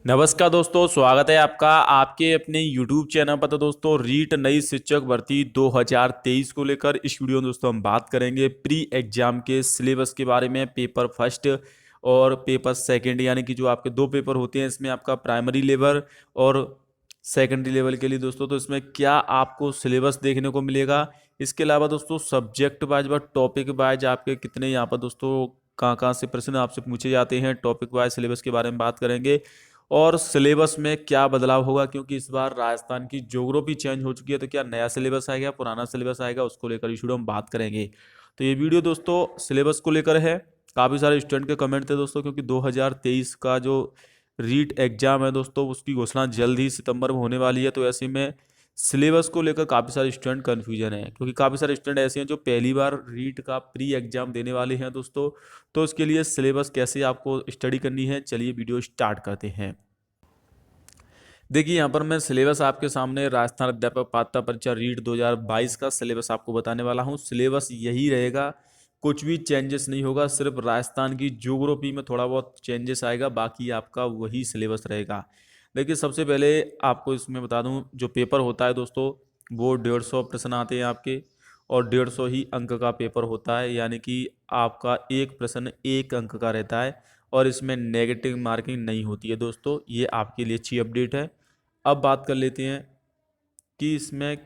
नमस्कार दोस्तों, स्वागत है आपका आपके अपने YouTube चैनल पर। तो दोस्तों, रीट नई शिक्षक भर्ती 2023 को लेकर इस वीडियो में दोस्तों हम बात करेंगे प्री एग्जाम के सिलेबस के बारे में। पेपर फर्स्ट और पेपर सेकंड, यानी कि जो आपके दो पेपर होते हैं, इसमें आपका प्राइमरी लेवल और सेकेंडरी लेवल के लिए दोस्तों, तो इसमें क्या आपको सिलेबस देखने को मिलेगा। इसके अलावा दोस्तों सब्जेक्ट वाइज व टॉपिक वाइज आपके कितने यहाँ पर दोस्तों कहाँ कहाँ से प्रश्न आपसे पूछे जाते हैं, टॉपिक वाइज सिलेबस के बारे में बात करेंगे। और सिलेबस में क्या बदलाव होगा, क्योंकि इस बार राजस्थान की ज्योग्राफी चेंज हो चुकी है, तो क्या नया सिलेबस आएगा, पुराना सिलेबस आएगा, उसको लेकर इस वीडियो में बात करेंगे। तो ये वीडियो दोस्तों सिलेबस को लेकर है। काफ़ी सारे स्टूडेंट के कमेंट थे दोस्तों, क्योंकि 2023 का जो रीट एग्जाम है दोस्तों, उसकी घोषणा जल्द ही सितंबर में होने वाली है। तो ऐसे में सिलेबस को लेकर काफ़ी सारे स्टूडेंट कन्फ्यूजन है, क्योंकि काफ़ी सारे स्टूडेंट ऐसे हैं जो पहली बार रीट का प्री एग्जाम देने वाले हैं दोस्तों। तो उसके लिए सिलेबस कैसे आपको स्टडी करनी है, चलिए वीडियो स्टार्ट करते हैं। देखिए यहाँ पर मैं सिलेबस आपके सामने राजस्थान अध्यापक पात्रता परीक्षा रीट 2022 का सिलेबस आपको बताने वाला हूँ। सिलेबस यही रहेगा, कुछ भी चेंजेस नहीं होगा। सिर्फ राजस्थान की ज्योग्राफी में थोड़ा बहुत चेंजेस आएगा, बाकी आपका वही सिलेबस रहेगा। देखिए सबसे पहले आपको इसमें बता दूं, जो पेपर होता है दोस्तों, वो 150 प्रश्न आते हैं आपके, और 150 ही अंक का पेपर होता है, यानी कि आपका एक प्रश्न एक अंक का रहता है, और इसमें नेगेटिव मार्किंग नहीं होती है दोस्तों। ये आपके लिए अच्छी अपडेट है। अब बात कर लेते हैं कि इसमें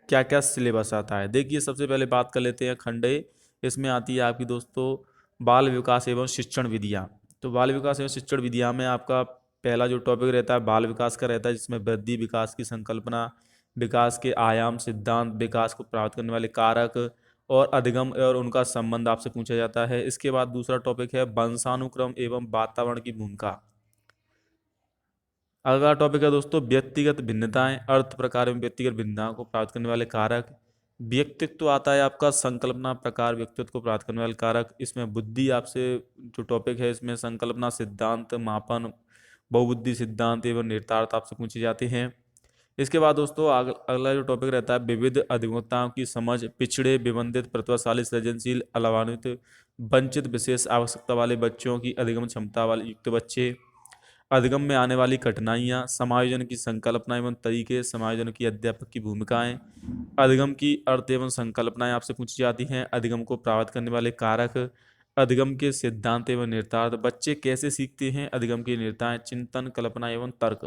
क्या क्या सिलेबस आता है। देखिए सबसे पहले बात कर लेते हैं खंड ए। इसमें आती है आपकी दोस्तों बाल विकास एवं शिक्षण विधियाँ। तो बाल विकास एवं शिक्षण विधियाँ में आपका पहला जो टॉपिक रहता है बाल विकास का रहता है, जिसमें वृद्धि, विकास की संकल्पना, विकास के आयाम, सिद्धांत, विकास को प्राप्त करने वाले कारक और अधिगम और उनका संबंध आपसे पूछा जाता है। इसके बाद दूसरा टॉपिक है वंशानुक्रम एवं वातावरण की भूमिका। अगला टॉपिक है दोस्तों व्यक्तिगत भिन्नताएं, अर्थ प्रकार में व्यक्तिगत भिन्नताओं को प्राप्त करने वाले कारक। व्यक्तित्व आता है आपका संकल्पना प्रकार, व्यक्तित्व को प्राप्त करने वाले कारक। इसमें बुद्धि आपसे जो टॉपिक है, इसमें संकल्पना, सिद्धांत, मापन, बहुबुद्धि सिद्धांत एवं निहितार्थ आपसे पूछे जाते हैं। इसके बाद दोस्तों अगला जो टॉपिक रहता है विविध अधिवक्ताओं की समझ, पिछड़े, विबंधित, प्रतिभाशाली, सृजनशील, अलान्वित, वंचित, विशेष आवश्यकता वाले बच्चों की अधिगम क्षमता वाले युक्त बच्चे, अधिगम में आने वाली कठिनाइयाँ, समायोजन की संकल्पना एवं तरीके, समायोजन की अध्यापक की भूमिकाएं, अधिगम की अर्थ एवं संकल्पनाएं आपसे पूछी जाती हैं, अधिगम को प्रभावित करने वाले कारक, अधिगम के सिद्धांत एवं निहितार्थ, बच्चे कैसे सीखते हैं, अधिगम की निहिताएं, चिंतन, कल्पना एवं तर्क,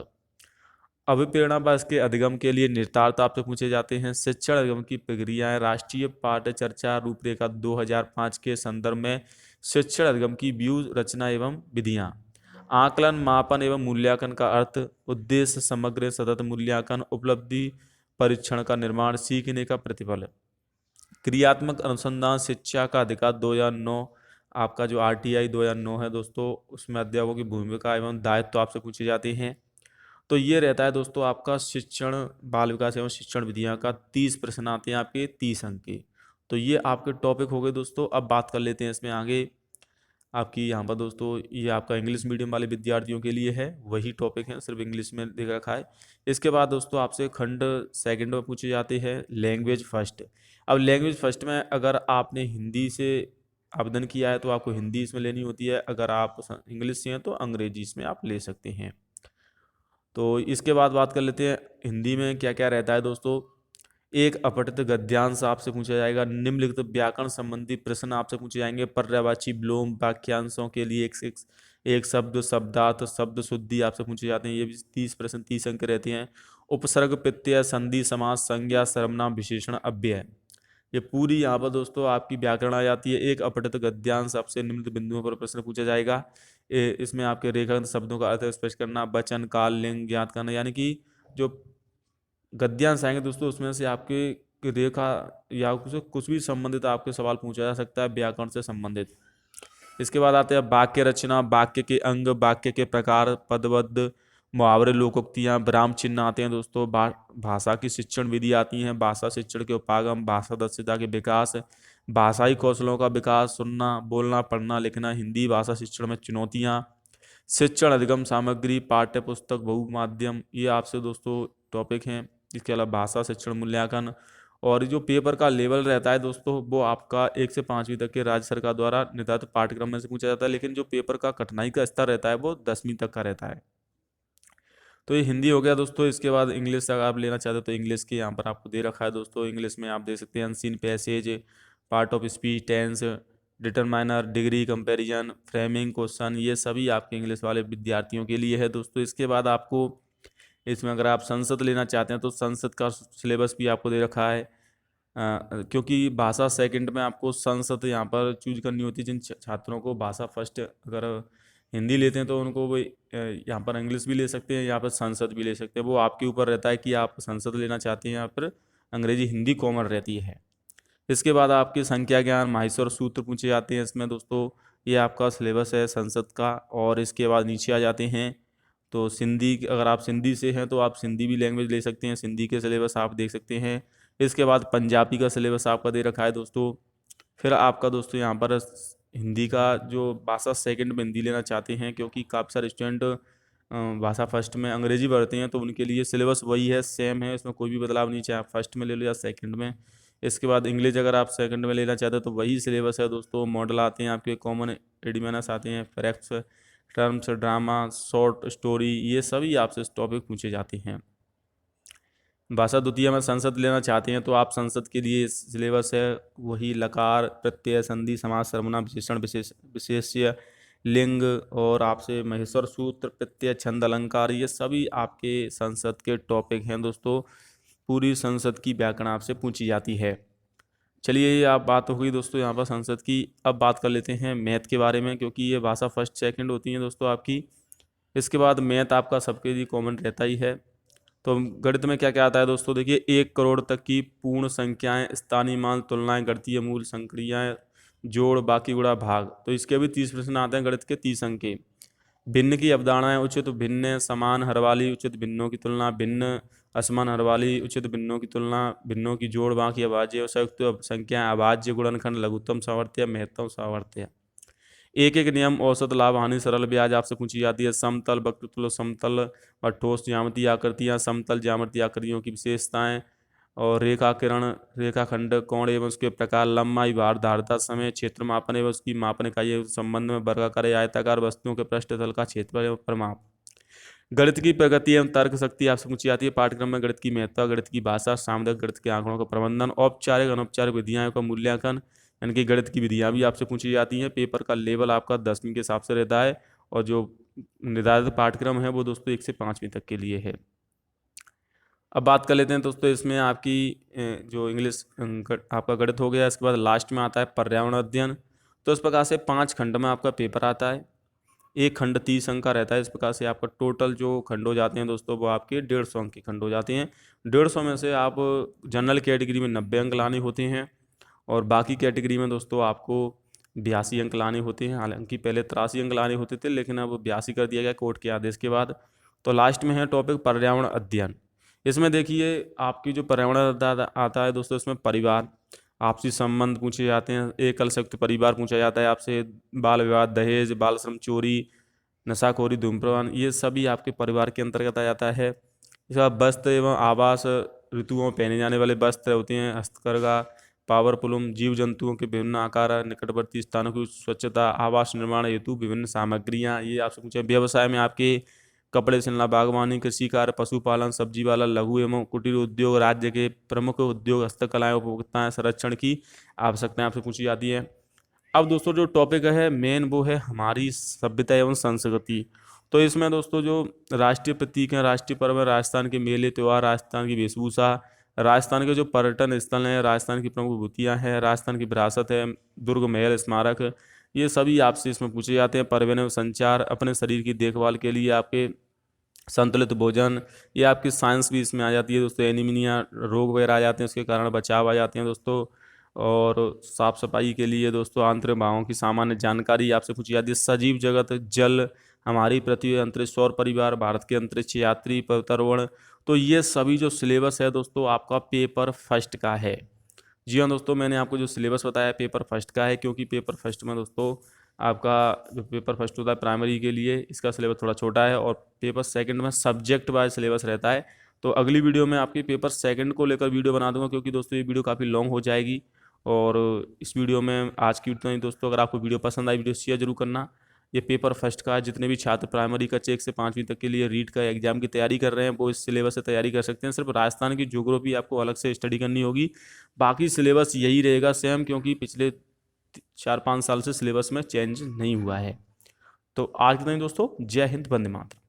अभिप्रेरणा व इसके अधिगम के लिए निहितार्थ आपसे पूछे जाते हैं, शिक्षण अधिगम की प्रक्रियाएं, राष्ट्रीय पाठ्य चर्चा रूपरेखा 2005 के संदर्भ में शिक्षण अधिगम की व्यू रचना एवं विधियां, आकलन, मापन एवं मूल्यांकन का अर्थ, उद्देश्य, समग्र सतत मूल्यांकन, उपलब्धि परीक्षण का निर्माण, सीखने का प्रतिफल, क्रियात्मक अनुसंधान, शिक्षा का अधिकार 2009, आपका जो आरटीआई 2009 है दोस्तों, उसमें अध्यापकों की भूमिका एवं दायित्व तो आपसे पूछे जाते हैं। तो ये रहता है दोस्तों आपका शिक्षण, बाल विकास एवं शिक्षण विधियां का 30 प्रश्न आते हैं आपके 30 अंक के। तो ये आपके टॉपिक हो गए दोस्तों। अब बात कर लेते हैं इसमें आगे आपकी यहाँ पर दोस्तों, ये आपका इंग्लिश मीडियम वाले विद्यार्थियों के लिए है, वही टॉपिक है, सिर्फ इंग्लिश में देख रखा है। इसके बाद दोस्तों आपसे खंड सेकंड में पूछे जाते हैं लैंग्वेज फर्स्ट। अब लैंग्वेज फर्स्ट में अगर आपने हिंदी से आवेदन किया है तो आपको हिंदी इसमें लेनी होती है, अगर आप इंग्लिश से हैं तो अंग्रेजी इसमें आप ले सकते हैं। तो इसके बाद बात कर लेते हैं हिंदी में क्या क्या रहता है दोस्तों। एक अपठित गद्यांश आपसे पूछा जाएगा, निम्नलिखित व्याकरण संबंधी प्रश्न आपसे पूछे जाएंगे, पर्यायवाची विलोम वाक्यांशों के लिए एक शब्द, शब्दार्थ, शब्द शुद्धि आपसे पूछे जाते हैं। ये भी 30 प्रश्न 30 अंक रहते हैं। उपसर्ग, प्रत्यय, संधि, समास, संज्ञा, सर्वनाम, विशेषण, अव्यय, ये पूरी यहाँ पर दोस्तों आपकी व्याकरण आ जाती है। एक अपठित गद्यांश आपसे निम्नलिखित बिंदुओं पर प्रश्न पूछा जाएगा। इसमें आपके रेखांकित शब्दों का अर्थ स्पष्ट करना, वचन, काल, लिंग ज्ञात करना, यानी कि जो गद्यांश आएंगे दोस्तों, उसमें से आपके रेखा या कुछ भी संबंधित आपके सवाल पूछा जा सकता है व्याकरण से संबंधित। इसके बाद आते हैं वाक्य रचना, वाक्य के अंग, वाक्य के प्रकार, पदबद्ध, मुहावरे, लोकोक्तियां, विराम चिन्ह आते हैं दोस्तों। भाषा की शिक्षण विधि आती हैं, भाषा शिक्षण के उपागम, भाषा दक्षता के विकास, भाषाई कौशलों का विकास, सुनना, बोलना, पढ़ना, लिखना, हिंदी भाषा शिक्षण में चुनौतियां, शिक्षण अधिगम सामग्री, पाठ्य पुस्तक, बहुमाध्यम, ये आपसे दोस्तों टॉपिक हैं। इसके अलावा भाषा शिक्षण मूल्यांकन, और जो पेपर का लेवल रहता है दोस्तों, वो आपका 1 से 5वीं तक के राज्य सरकार द्वारा निर्धारित पाठ्यक्रम में से पूछा जाता है, लेकिन जो पेपर का कठिनाई का स्तर रहता है वो 10वीं तक का रहता है। तो ये हिंदी हो गया दोस्तों। इसके बाद इंग्लिश अगर आप लेना चाहते हो तो इंग्लिश के यहाँ पर आपको दे रखा है दोस्तों। इंग्लिश में आप देख सकते हैं unseen passage, part of speech, tense, determiner, degree, comparison, framing, question, ये सभी आपके इंग्लिश वाले विद्यार्थियों के लिए है दोस्तों। इसके बाद आपको इसमें अगर आप संस्कृत लेना चाहते हैं तो संस्कृत का सिलेबस भी आपको दे रखा है। क्योंकि भाषा सेकंड में आपको संस्कृत यहाँ पर चूज करनी होती है। जिन छात्रों को भाषा फर्स्ट अगर हिंदी लेते हैं तो उनको वो यहाँ पर इंग्लिश भी ले सकते हैं, यहाँ पर संस्कृत भी ले सकते हैं। वो आपके ऊपर रहता है कि आप संस्कृत लेना चाहते हैं या फिर अंग्रेजी, हिंदी कॉमन रहती है। इसके बाद आपके संख्या ज्ञान, माहेश्वर सूत्र पूछे जाते हैं इसमें दोस्तों। ये आपका सिलेबस है संस्कृत का। और इसके बाद नीचे आ जाते हैं तो सिंधी, अगर आप सिंधी से हैं तो आप सिंधी भी लैंग्वेज ले सकते हैं, सिंधी के सिलेबस आप देख सकते हैं। इसके बाद पंजाबी का सिलेबस आपका दे रखा है दोस्तों। फिर आपका दोस्तों यहाँ पर हिंदी का जो भाषा सेकंड में हिंदी लेना चाहते हैं, क्योंकि काफ़ी सारे स्टूडेंट भाषा फर्स्ट में अंग्रेजी पढ़ते हैं, तो उनके लिए सिलेबस वही है, सेम है, इसमें कोई भी बदलाव नहीं, चाहे आप फर्स्ट में ले लो या सेकंड में। इसके बाद इंग्लिश अगर आप सेकंड में लेना चाहते हो तो वही सिलेबस है दोस्तों। मॉडल आते हैं आपके, कॉमन एडिमेनस आते हैं, facts, terms, drama, short story, ये सभी आपसे टॉपिक पूछे जाते हैं। भाषा द्वितीय में संस्कृत लेना चाहते हैं तो आप संस्कृत के लिए सिलेबस है वही, लकार, प्रत्यय, संधि, समास, सर्वनाम, विशेषण, विशेष्य, लिंग, और आपसे महेश्वर सूत्र, प्रत्यय, छंद, अलंकार, ये सभी आपके संस्कृत के टॉपिक हैं दोस्तों। पूरी संस्कृत की व्याकरण आपसे पूछी जाती है। चलिए, ये आप बात हो गई दोस्तों यहाँ पर संस्कृत की। अब बात कर लेते हैं मैथ के बारे में, क्योंकि ये भाषा फर्स्ट सेकंड होती है दोस्तों आपकी। इसके बाद मैथ आपका सबके लिए कॉमन रहता ही है। तो गणित में क्या क्या आता है दोस्तों, देखिए 1 करोड़ तक की पूर्ण संख्याएं, स्थानीय मान, तुलनाएं, गणितीय मूल, संक्रियाएं, जोड़, बाकी, गुणा, भाग। तो इसके भी 30 प्रश्न आते हैं गणित के, 30 अंक के। भिन्न की अवधारणाएं, उचित भिन्न, समान हर वाली, उचित भिन्नों की तुलना, भिन्न असमान हर वाली, उचित भिन्नों की तुलना, भिन्नों की जोड़, बाकी, अभाज्य, संयुक्त संख्या, अभाज्य, गुणनखंड, लघुत्तम सामर्थ्य, महत्तम सामर्थ्य। एक एक नियम, औसत, लाभ, हानि, सरल ब्याज आपसे पूछी जाती है। समतल, वक्रतुल्य समतल और ठोस ज्यामितीय आकृतियां, समतल ज्यामितीय आकृतियों की विशेषताएं, और रेखा किरण, रेखाखंड, कोण एवं उसके प्रकार, लंबाई, भार, धारता, समय, क्षेत्र मापन एवं उसकी मापन इकाई संबंध में, वर्गाकार या आयताकार वस्तुओं के पृष्ठतल का क्षेत्रफल एवं परिमाप। गणित की प्रगति एवं तर्क शक्ति आपसे पूछी जाती है। पाठ्यक्रम में गणित की महत्ता, गणित की भाषा, सामुदायिक गणित के आंकड़ों का प्रबंधन, औपचारिक अनौपचारिक विधियों का मूल्यांकन, यानी कि गणित की विधियां भी आपसे पूछी जाती हैं। पेपर का लेवल आपका 10वीं के हिसाब से रहता है, और जो निर्धारित पाठ्यक्रम है वो दोस्तों 1 से 5वीं तक के लिए है। अब बात कर लेते हैं दोस्तों इसमें आपकी जो इंग्लिश आपका गणित हो गया। इसके बाद लास्ट में आता है पर्यावरण अध्ययन। तो इस प्रकार से 5 खंड में आपका पेपर आता है। एक खंड 30 अंक का रहता है। इस प्रकार से आपका टोटल जो खंड हो जाते हैं दोस्तों वो आपके 150 अंक के खंड हो जाते हैं। 150 में से आप जनरल कैटेगरी में 90 अंक लाने होते हैं, और बाकी कैटेगरी में दोस्तों आपको 82 अंक लाने होते हैं। हालांकि पहले 83 अंक लाने होते थे, लेकिन अब 82 कर दिया गया कोर्ट के आदेश के बाद। तो लास्ट में है टॉपिक पर्यावरण अध्ययन। इसमें देखिए आपकी जो पर्यावरण आता है दोस्तों, इसमें परिवार, आपसी संबंध पूछे जाते हैं, एकल संयुक्त परिवार पूछा जाता है आपसे, बाल विवाह, दहेज, बाल श्रम, चोरी, नशाखोरी, धूम्रपान, ये सभी आपके परिवार के अंतर्गत आ जाता है। इसके बाद वस्त्र एवं आवास, ऋतुओं में पहने जाने वाले वस्त्र होते हैं, हस्तकरघा, पावर पुलुम, जीव जंतुओं के विभिन्न आकार, निकटवर्ती स्थानों की स्वच्छता, आवास निर्माण हेतु विभिन्न सामग्रियां, ये आपसे पूछे। व्यवसाय में आपके कपड़े सिलना, बागवानी, कृषि कार्य, पशुपालन, सब्जी वाला, लघु एवं कुटीर उद्योग, राज्य के प्रमुख उद्योग, हस्तकलाएं, उपभोक्ताएं, संरक्षण की आवश्यकताएं आपसे पूछी जाती है। अब दोस्तों जो टॉपिक है मेन वो है हमारी सभ्यता एवं संस्कृति। तो इसमें दोस्तों जो राष्ट्रीय प्रतीक हैं, राष्ट्रीय पर्व है, राजस्थान के मेले त्योहार, राजस्थान की वेशभूषा, राजस्थान के जो पर्यटन स्थल हैं, राजस्थान की प्रमुख विभूतियाँ हैं, राजस्थान की विरासत है, दुर्ग, महल, स्मारक, ये सभी आपसे इसमें पूछे जाते हैं। परिवहन एवं संचार, अपने शरीर की देखभाल के लिए आपके संतुलित भोजन, ये आपकी साइंस भी इसमें आ जाती है दोस्तों। एनीमिया रोग वगैरह आ जाते हैं, उसके कारण बचाव आ जाते हैं दोस्तों। और साफ सफाई के लिए दोस्तों आंतरिक भावों की सामान्य जानकारी आपसे पूछी जाती है। सजीव जगत, जल, हमारी पृथ्वी, अंतरिक्ष, सौर परिवार, भारत के अंतरिक्ष यात्री, पर्यावरण। तो ये सभी जो सिलेबस है दोस्तों आपका पेपर फर्स्ट का है। जी हाँ दोस्तों, मैंने आपको जो सिलेबस बताया पेपर फर्स्ट का है, क्योंकि पेपर फर्स्ट में दोस्तों आपका जो पेपर फर्स्ट होता है प्राइमरी के लिए, इसका सिलेबस थोड़ा छोटा है, और पेपर सेकंड में सब्जेक्ट वाइज सिलेबस रहता है। तो अगली वीडियो में आपकी पेपर सेकंड को लेकर वीडियो बना दूंगा, क्योंकि दोस्तों ये वीडियो काफ़ी लॉन्ग हो जाएगी। और इस वीडियो में आज की इतना ही दोस्तों। अगर आपको वीडियो पसंद आई, वीडियो शेयर जरूर करना। ये पेपर फर्स्ट का है। जितने भी छात्र प्राइमरी का चेक से 5वीं तक के लिए रीट का एग्जाम की तैयारी कर रहे हैं वो इस सिलेबस से तैयारी कर सकते हैं। सिर्फ राजस्थान की ज्योग्राफी आपको अलग से स्टडी करनी होगी, बाकी सिलेबस यही रहेगा सेम, क्योंकि पिछले 4-5 साल से सिलेबस में चेंज नहीं हुआ है। तो आज के दिन दोस्तों, जय हिंद, वंदे मातरम।